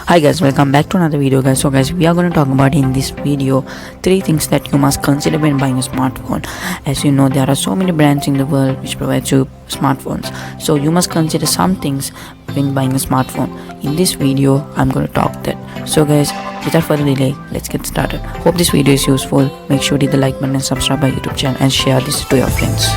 Hi guys, welcome back to another video guys. So guys, we are going to talk about in this video 3 things that you must consider when buying a smartphone. As you know, there are so many brands in the world which provide you smartphones, so you must consider some things when buying a smartphone. In this video I'm going to talk that. So guys, without further delay, let's get started. Hope this video is useful. Make sure to hit the like button and subscribe my YouTube channel and share this to your friends.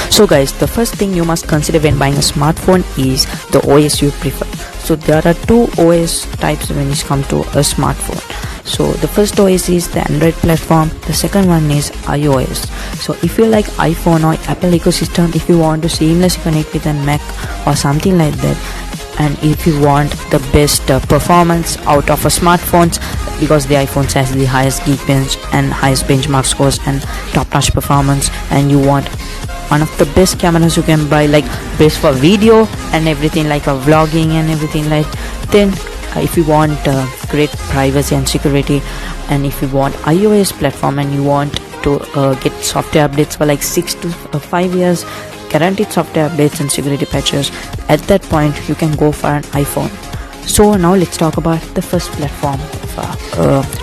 So guys, the first thing you must consider when buying a smartphone is the OS you prefer. So there are two OS types when it comes to a smartphone. So the first OS is the Android platform, the second one is iOS. So if you like iPhone or Apple ecosystem, if you want to seamlessly connect with a Mac or something like that, and if you want the best performance out of a smartphones, because the iPhones has the highest Geekbench and highest benchmark scores and top-notch performance, and you want one of the best cameras you can buy, like best for video and everything, like a vlogging and everything, like then if you want great privacy and security, and if you want iOS platform and you want to get software updates for like 6 to 5 years, guaranteed software updates and security patches, at that point you can go for an iPhone. So now let's talk about the first platform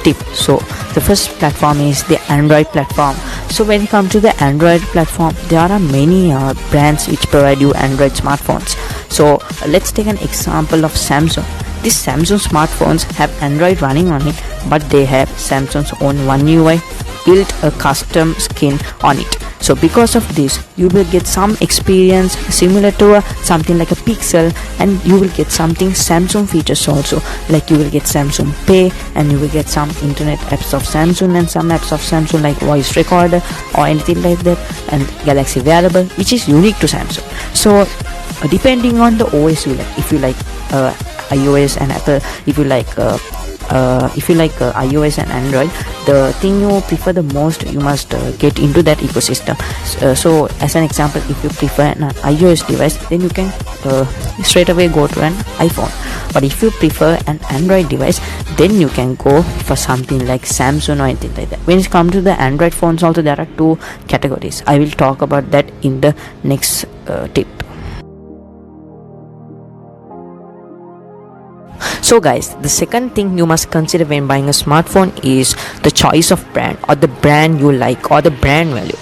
tip. So the first platform is the Android platform. So when it comes to the Android platform, there are many brands which provide you Android smartphones. So let's take an example of Samsung. These Samsung smartphones have Android running on it, but they have Samsung's own One UI built a custom skin on it. So because of this, you will get some experience similar to something like a Pixel, and you will get something Samsung features also, like you will get Samsung Pay, and you will get some internet apps of Samsung and some apps of Samsung like voice recorder or anything like that, and Galaxy Wearable, which is unique to Samsung. So depending on the OS you like, if you like iOS and Apple, if you like iOS and Android, the thing you prefer the most, you must get into that ecosystem. So as an example, if you prefer an iOS device, then you can straight away go to an iPhone. But if you prefer an Android device, then you can go for something like Samsung or anything like that. When it comes to the Android phones also, there are two categories. I will talk about that in the next tip. So guys, the second thing you must consider when buying a smartphone is the choice of brand, or the brand you like, or the brand value.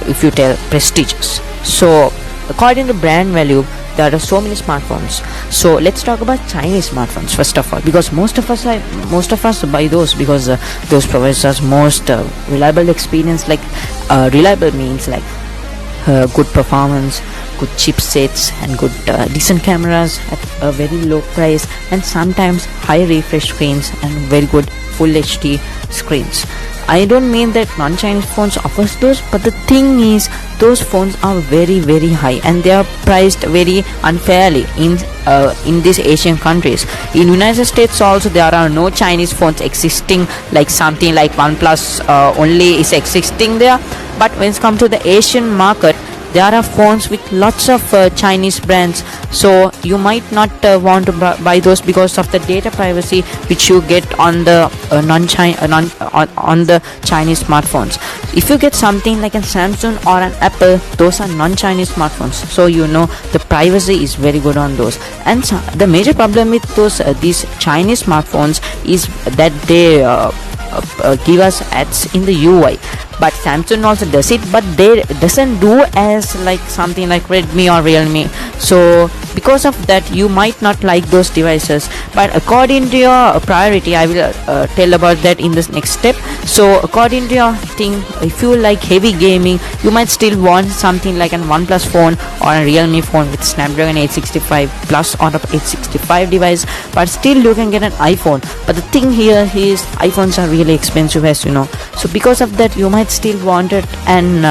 If you tell prestigious, so according to brand value, there are so many smartphones. So let's talk about Chinese smartphones first of all, because most of us buy those because those provide us most reliable experience. Like reliable means like good performance, good chipsets, and good decent cameras at a very low price, and sometimes high refresh screens and very good full HD screens. I don't mean that non-Chinese phones offers those, but the thing is, those phones are very high and they are priced very unfairly in these Asian countries. In United States also, there are no Chinese phones existing, like something like OnePlus only is existing there. But when it comes to the Asian market, there are phones with lots of Chinese brands, so you might not want to buy those because of the data privacy which you get on the on the Chinese smartphones. If you get something like a Samsung or an Apple, those are non-Chinese smartphones, so you know the privacy is very good on those. And the major problem with those these Chinese smartphones is that they give us ads in the UI. But Samsung also does it, but they doesn't do as like something like Redmi or Realme. So because of that, you might not like those devices. But according to your priority, I will tell about that in this next step. So according to your thing, if you like heavy gaming, you might still want something like an OnePlus phone or a Realme phone with Snapdragon 865 plus or 865 device. But still you can get an iPhone. But the thing here is, iPhones are really expensive, as you know. So because of that, you might still want it and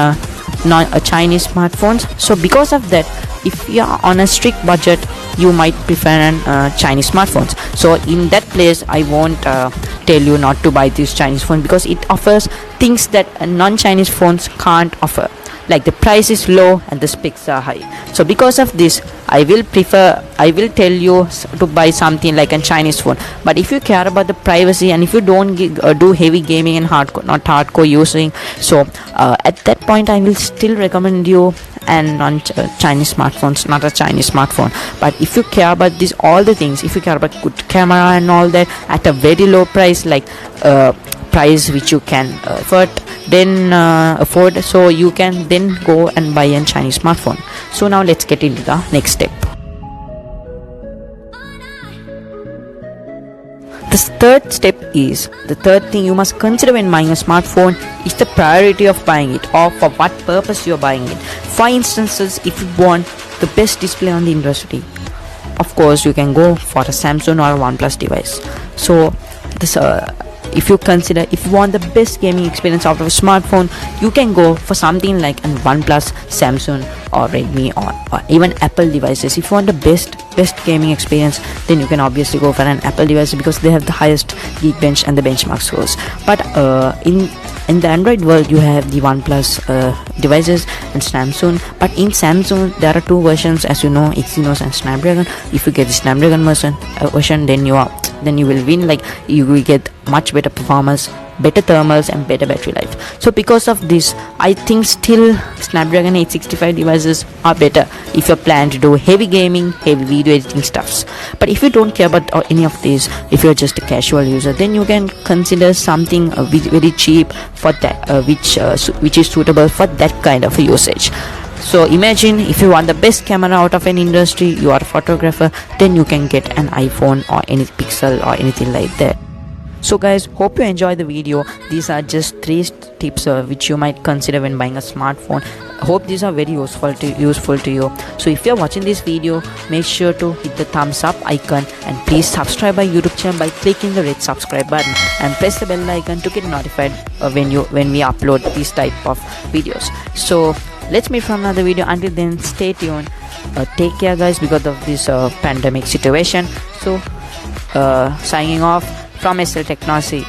Chinese smartphones. So because of that, if you are on a strict budget, you might prefer an Chinese smartphones. So in that place, I won't tell you not to buy this Chinese phone, because it offers things that non-Chinese phones can't offer. like the price is low and the specs are high. So because of this, I will tell you to buy something like a Chinese phone. But if you care about the privacy and if you don't do heavy gaming and not hardcore using, so at that point I will still recommend you and on Chinese smartphones, not a Chinese smartphone. But if you care about this all the things, if you care about good camera and all that at a very low price, like price which you can afford, so you can then go and buy a Chinese smartphone. So now let's get into the next step. The third thing you must consider when buying a smartphone is the priority of buying it, or for what purpose you are buying it. For instance, if you want the best display on the industry, of course you can go for a Samsung or a OnePlus device. So this if you want the best gaming experience out of a smartphone, you can go for something like a OnePlus, Samsung or Redmi or even Apple devices. If you want the best gaming experience, then you can obviously go for an Apple device because they have the highest Geekbench and the benchmark scores. But in the Android world, you have the OnePlus devices and Samsung. But in Samsung, there are two versions, as you know, Exynos and Snapdragon. If you get the Snapdragon version, then you will win. Like, you will get much better performance, better thermals and better battery life. So because of this, I think still Snapdragon 865 devices are better if you plan to do heavy gaming, heavy video editing stuffs. But if you don't care about any of these, if you're just a casual user, then you can consider something very cheap for that, which is suitable for that kind of a usage. So imagine if you want the best camera out of an industry, you are a photographer, then you can get an iPhone or any Pixel or anything like that. So guys, hope you enjoyed the video. These are just 3 tips which you might consider when buying a smartphone. I hope these are very useful to you. So if you are watching this video, make sure to hit the thumbs up icon and please subscribe our YouTube channel by clicking the red subscribe button and press the bell icon to get notified when we upload this type of videos. So let's meet from another video. Until then, stay tuned. Take care guys, because of this pandemic situation. So signing off from SL Technology.